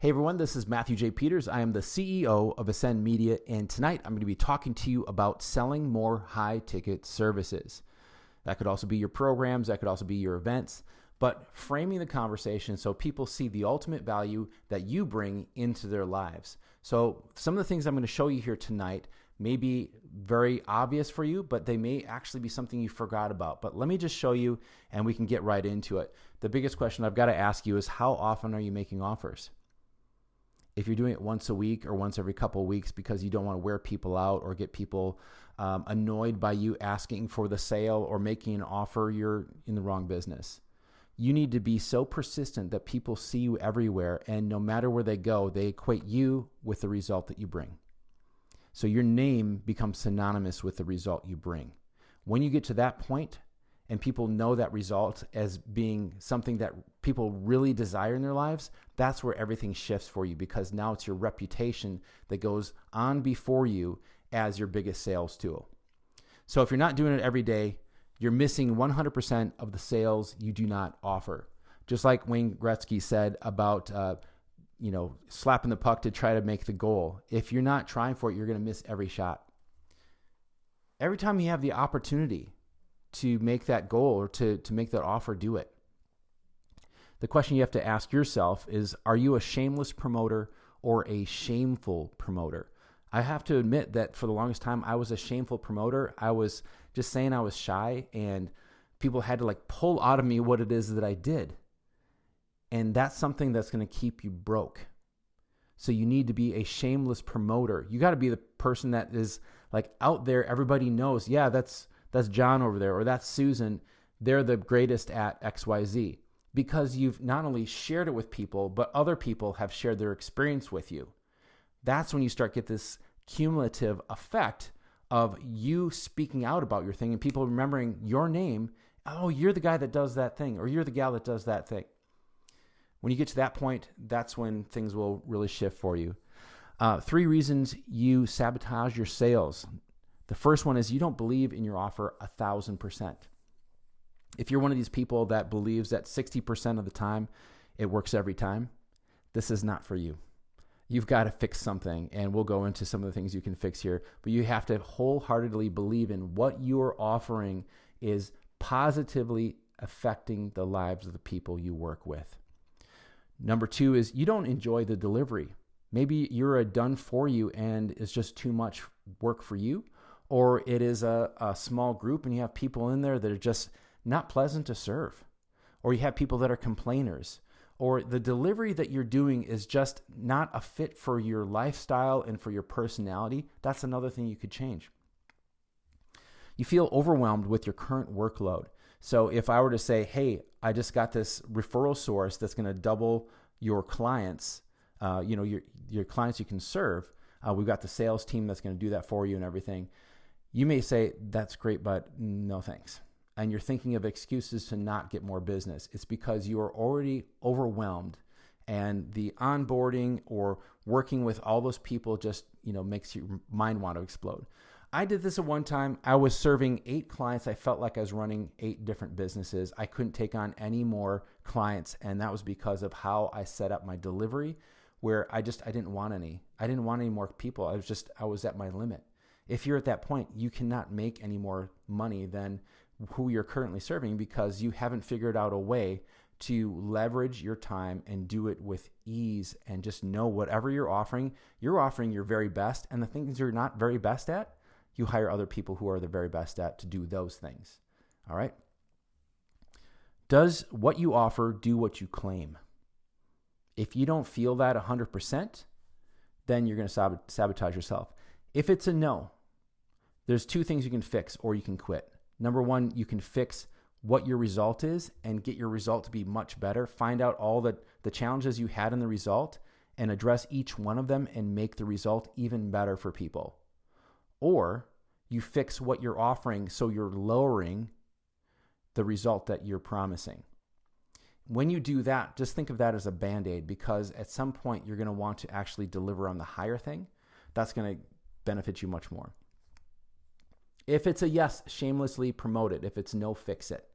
Hey everyone, this is Matthew J. Peters. I am the CEO of Ascend Media, and tonight I'm going to be talking to you about selling more high-ticket services. That could also be your programs, that could also be your events, but framing the conversation so people see the ultimate value that you bring into their lives. So some of the things I'm going to show you here tonight may be very obvious for you, but they may actually be something you forgot about. But let me just show you and we can get right into it. The biggest question I've got to ask you is, how often are you making offers? If you're doing it once a week or once every couple of weeks because you don't want to wear people out or get people annoyed by you asking for the sale or making an offer, you're in the wrong business. You need to be so persistent that people see you everywhere, and no matter where they go, they equate you with the result that you bring. So your name becomes synonymous with the result you bring. When you get to that point and people know that result as being something that people really desire in their lives, that's where everything shifts for you, because now it's your reputation that goes on before you as your biggest sales tool. So if you're not doing it every day, you're missing 100% of the sales you do not offer. Just like Wayne Gretzky said about slapping the puck to try to make the goal. If you're not trying for it, you're going to miss every shot. Every time you have the opportunity to make that goal or to make that offer, do it. The question you have to ask yourself is, are you a shameless promoter or a shameful promoter? I have to admit that for the longest time, I was a shameful promoter. I was just saying I was shy, and people had to pull out of me what it is that I did. And that's something that's going to keep you broke. So you need to be a shameless promoter. You got to be the person that is out there. Everybody knows, yeah, that's John over there, or that's Susan. They're the greatest at XYZ, because you've not only shared it with people, but other people have shared their experience with you. That's when you start get this cumulative effect of you speaking out about your thing and people remembering your name. Oh, you're the guy that does that thing, or you're the gal that does that thing. When you get to that point, that's when things will really shift for you. 3 reasons you sabotage your sales. The first one is you don't believe in your offer 1,000%. If you're one of these people that believes that 60% of the time it works every time, this is not for you. You've got to fix something, and we'll go into some of the things you can fix here. But you have to wholeheartedly believe in what you're offering is positively affecting the lives of the people you work with. Number 2 is you don't enjoy the delivery. Maybe you're a done for you and it's just too much work for you, or it is a small group and you have people in there that are just not pleasant to serve, or you have people that are complainers, or the delivery that you're doing is just not a fit for your lifestyle and for your personality. That's another thing you could change. You feel overwhelmed with your current workload. So if I were to say, hey, I just got this referral source that's going to double your clients, your clients you can serve. We've got the sales team that's going to do that for you and everything. You may say, that's great, but no thanks. And you're thinking of excuses to not get more business. It's because you are already overwhelmed, and the onboarding or working with all those people just, makes your mind want to explode. I did this at one time. I was serving 8 clients. I felt like I was running 8 different businesses. I couldn't take on any more clients, and that was because of how I set up my delivery, where I didn't want any. I didn't want any more people. I was at my limit. If you're at that point, you cannot make any more money than who you're currently serving, because you haven't figured out a way to leverage your time and do it with ease, and just know whatever you're offering your very best, and the things you're not very best at, you hire other people who are the very best at to do those things. All right. Does what you offer do what you claim? If you don't feel that 100%, then you're going to sabotage yourself. If it's a no, there's 2 things you can fix, or you can quit. Number 1, you can fix what your result is and get your result to be much better. Find out all the challenges you had in the result and address each one of them and make the result even better for people. Or you fix what you're offering so you're lowering the result that you're promising. When you do that, just think of that as a Band-Aid, because at some point you're going to want to actually deliver on the higher thing. That's going to benefit you much more. If it's a yes, shamelessly promote it. If it's no, fix it.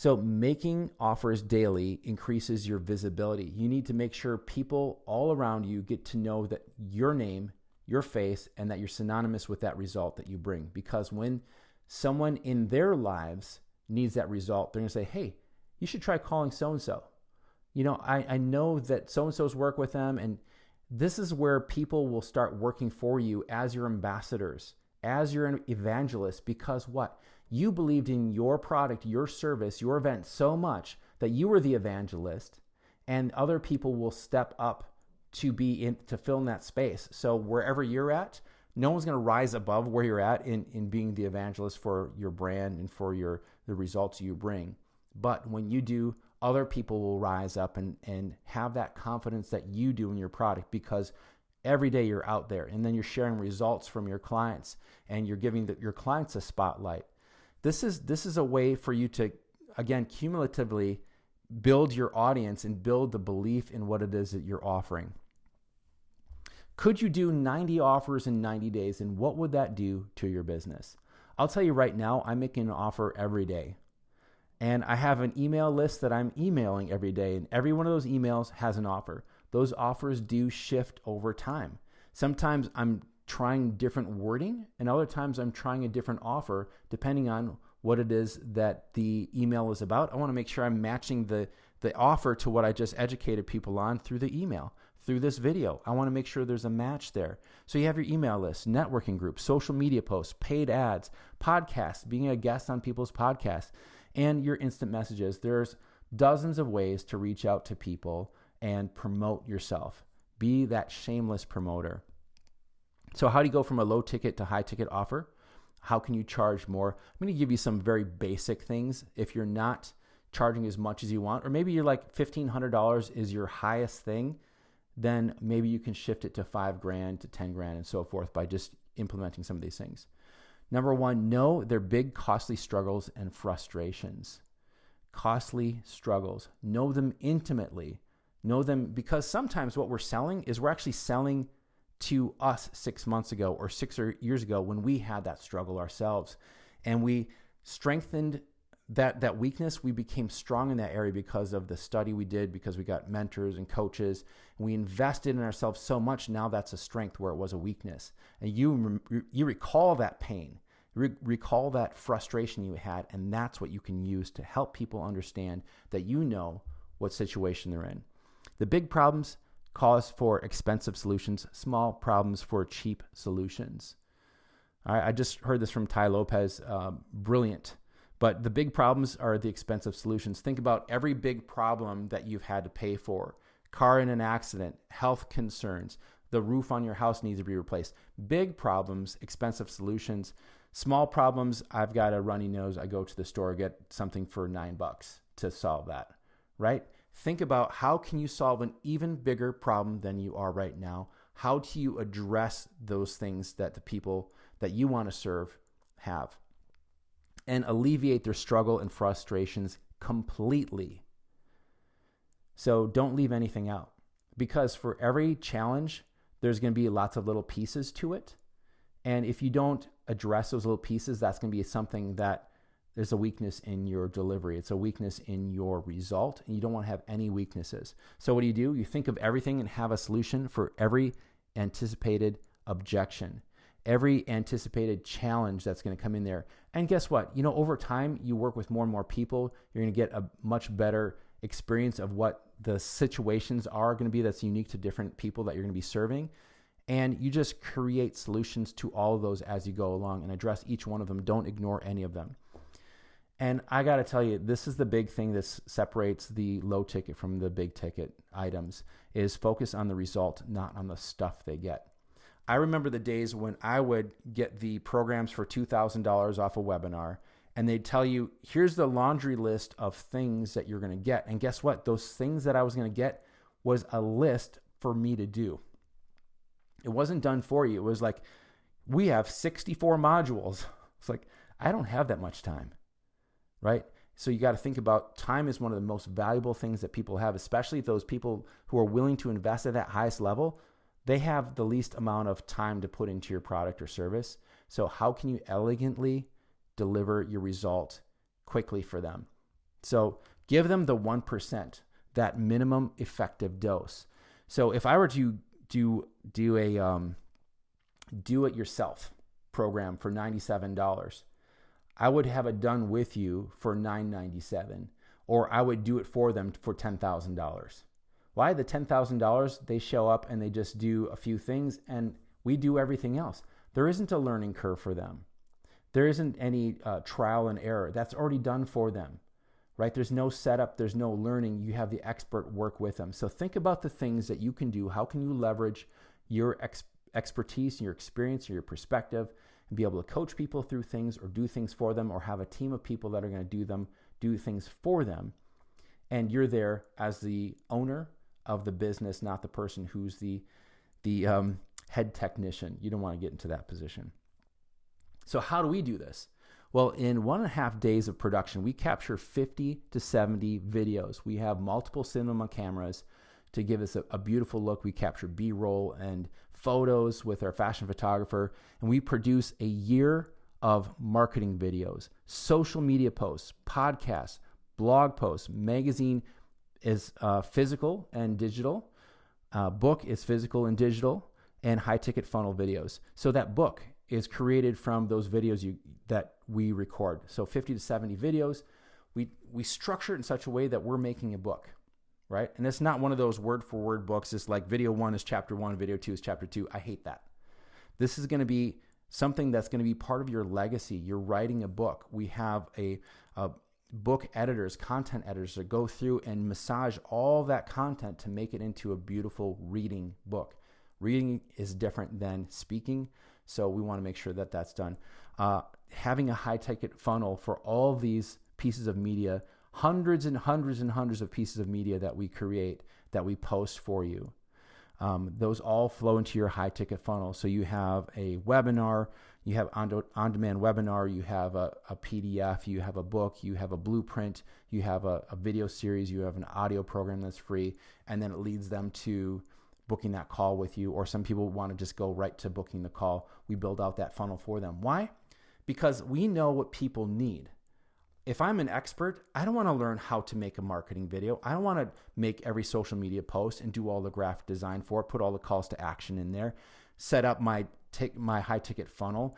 So making offers daily increases your visibility. You need to make sure people all around you get to know that your name, your face, and that you're synonymous with that result that you bring. Because when someone in their lives needs that result, they're going to say, hey, you should try calling so-and-so. I know that so-and-so's work with them, and this is where people will start working for you as your ambassadors, as your evangelists, because what? You believed in your product, your service, your event so much that you were the evangelist, and other people will step up to fill in that space. So wherever you're at, no one's going to rise above where you're at in being the evangelist for your brand and for the results you bring. But when you do, other people will rise up and have that confidence that you do in your product, because every day you're out there and then you're sharing results from your clients and you're giving your clients a spotlight. This is a way for you to, again, cumulatively build your audience and build the belief in what it is that you're offering. Could you do 90 offers in 90 days, and what would that do to your business? I'll tell you right now, I'm making an offer every day. And I have an email list that I'm emailing every day, and every one of those emails has an offer. Those offers do shift over time. Sometimes I'm trying different wording, and other times I'm trying a different offer depending on what it is that the email is about. I want to make sure I'm matching the offer to what I just educated people on through the email, through this video. I want to make sure there's a match there. So you have your email list, networking groups, social media posts, paid ads, podcasts, being a guest on people's podcasts, and your instant messages. There's dozens of ways to reach out to people and promote yourself. Be that shameless promoter. So how do you go from a low ticket to high ticket offer? How can you charge more? I'm going to give you some very basic things. If you're not charging as much as you want, or maybe you're like $1,500 is your highest thing, then maybe you can shift it to $5,000 to $10,000 and so forth by just implementing some of these things. Number one, know their big, costly struggles and frustrations. Costly struggles. Know them intimately. Know them, because sometimes what we're selling is we're actually selling to us 6 months ago or 6 years ago when we had that struggle ourselves. And we strengthened that weakness. We became strong in that area because of the study we did, because we got mentors and coaches. And we invested in ourselves so much. Now that's a strength where it was a weakness. And you recall that pain, recall that frustration you had, and that's what you can use to help people understand that you know what situation they're in. The big problems cause for expensive solutions, small problems for cheap solutions. All right, I just heard this from Ty Lopez, brilliant. But the big problems are the expensive solutions. Think about every big problem that you've had to pay for. Car in an accident, health concerns, the roof on your house needs to be replaced. Big problems, expensive solutions. Small problems, I've got a runny nose. I go to the store, get something for $9 to solve that, right? Think about how can you solve an even bigger problem than you are right now? How do you address those things that the people that you want to serve have? And alleviate their struggle and frustrations completely. So don't leave anything out, because for every challenge, there's going to be lots of little pieces to it. And if you don't address those little pieces, that's going to be something that there's a weakness in your delivery. It's a weakness in your result, and you don't want to have any weaknesses. So what do? You think of everything and have a solution for every anticipated objection, every anticipated challenge that's going to come in there. And guess what? Over time, you work with more and more people. You're going to get a much better experience of what the situations are going to be that's unique to different people that you're going to be serving. And you just create solutions to all of those as you go along and address each one of them. Don't ignore any of them. And I got to tell you, this is the big thing that separates the low ticket from the big ticket items, is focus on the result, not on the stuff they get. I remember the days when I would get the programs for $2,000 off a webinar, and they'd tell you, here's the laundry list of things that you're going to get. And guess what? Those things that I was going to get was a list for me to do. It wasn't done for you. It was like, we have 64 modules. It's like, I don't have that much time, right? So you got to think about time is one of the most valuable things that people have, especially those people who are willing to invest at that highest level. They have the least amount of time to put into your product or service. So how can you elegantly deliver your result quickly for them? So give them the 1%, that minimum effective dose. So if I were to do a do-it-yourself program for $97, I would have it done with you for $997, or I would do it for them for $10,000. Why? The $10,000, they show up and they just do a few things, and we do everything else. There isn't a learning curve for them. There isn't any trial and error. That's already done for them, right? There's no setup. There's no learning. You have the expert work with them. So think about the things that you can do. How can you leverage your expertise and your experience and your perspective and be able to coach people through things or do things for them, or have a team of people that are going to do things for them. And you're there as the owner of the business, not the person who's the head technician. You don't want to get into that position. So how do we do this? Well, in 1.5 days of production, we capture 50 to 70 videos. We have multiple cinema cameras to give us a beautiful look. We capture B-roll and photos with our fashion photographer, and we produce a year of marketing videos, social media posts, podcasts, blog posts. Magazine is physical and digital. Book is physical and digital, and high ticket funnel videos. So that book is created from those videos that we record. So 50 to 70 videos. We structure it in such a way that we're making a book, right? And it's not one of those word for word books. It's like video 1 is chapter 1, video 2 is chapter 2. I hate that. This is going to be something that's going to be part of your legacy. You're writing a book. We have a book editors, content editors that go through and massage all that content to make it into a beautiful reading book. Reading is different than speaking, so we want to make sure that that's done. Having a high ticket funnel for all these pieces of media, hundreds and hundreds and hundreds of pieces of media that we create, that we post for you. Those all flow into your high ticket funnel. So you have a webinar, you have on-demand webinar, you have a PDF, you have a book, you have a blueprint, you have a video series, you have an audio program that's free, and then it leads them to booking that call with you. Or some people want to just go right to booking the call. We build out that funnel for them. Why? Because we know what people need. If I'm an expert, I don't want to learn how to make a marketing video. I don't want to make every social media post and do all the graphic design for it, put all the calls to action in there, set up my high ticket funnel,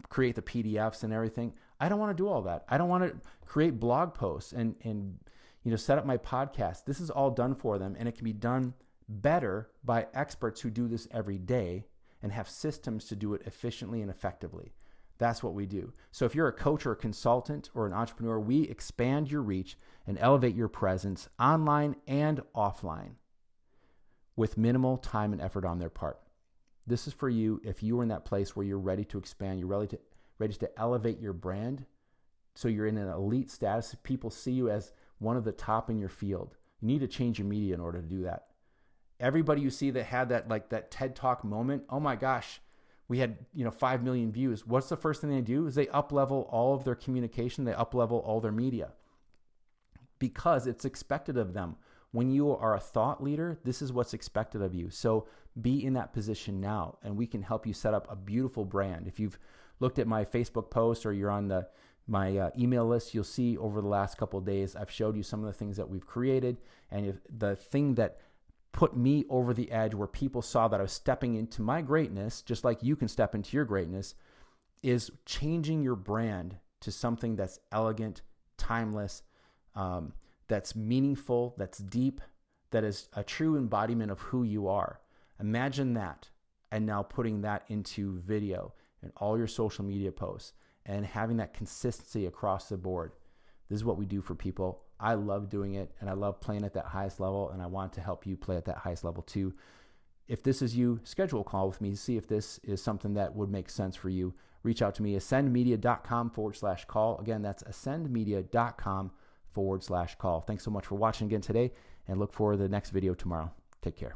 create the PDFs and everything. I don't want to do all that. I don't want to create blog posts and set up my podcast. This is all done for them, and it can be done better by experts who do this every day and have systems to do it efficiently and effectively. That's what we do. So if you're a coach or a consultant or an entrepreneur, we expand your reach and elevate your presence online and offline with minimal time and effort on their part. This is for you if you are in that place where you're ready to expand, you're ready to elevate your brand, so you're in an elite status. People see you as one of the top in your field. You need to change your media in order to do that. Everybody you see that had that TED Talk moment, oh my gosh, we had 5 million views. What's the first thing they do? Is they up-level all of their communication. They up-level all their media because it's expected of them. When you are a thought leader, this is what's expected of you. So be in that position now, and we can help you set up a beautiful brand. If you've looked at my Facebook post or you're on my email list, you'll see over the last couple of days, I've showed you some of the things that we've created. And if the thing that put me over the edge, where people saw that I was stepping into my greatness, just like you can step into your greatness, is changing your brand to something that's elegant, timeless, that's meaningful, that's deep, that is a true embodiment of who you are. Imagine that, and now putting that into video and all your social media posts and having that consistency across the board. This is what we do for people. I love doing it, and I love playing at that highest level, and I want to help you play at that highest level too. If this is you, schedule a call with me, see if this is something that would make sense for you. Reach out to me, ascendmedia.com/call. Again, that's ascendmedia.com/call. Thanks so much for watching again today, and look forward to the next video tomorrow. Take care.